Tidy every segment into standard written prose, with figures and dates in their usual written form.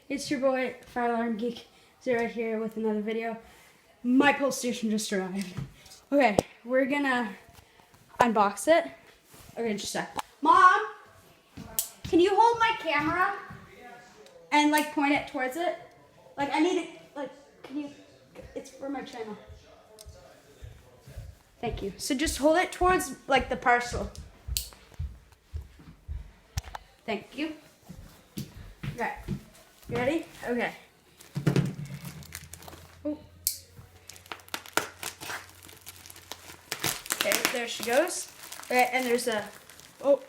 It's your boy, Fire Alarm Geek, right here with another video. My PlayStation just arrived. Okay, we're gonna unbox it. Okay, just a sec. Mom, can you hold my camera and like point it towards it? Like I need it, like, can you, it's for my channel. Thank you. So just hold it towards like the parcel. Thank you. Okay. You ready? Okay. Oh. Okay, there she goes. Okay, and there's a, oh.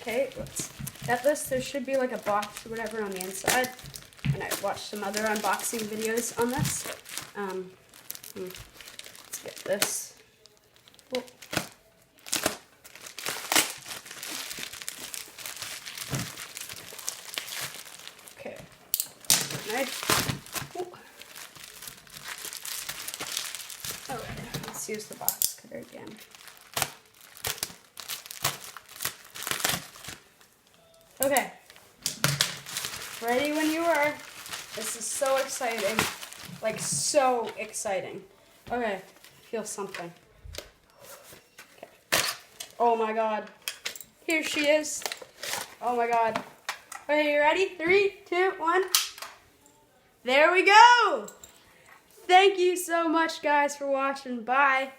Okay, let's get this. There should be like a box or whatever on the inside. And I watched some other unboxing videos on this. Let's get this. Oh. Okay. Nice. Okay, let's use the box cutter again. Okay. Ready when you are. This is so exciting. Like, so exciting. Okay, feel something. Okay. Oh my god. Here she is. Oh my god. Okay, you ready? 3, 2, 1. There we go! Thank you so much, guys, for watching. Bye.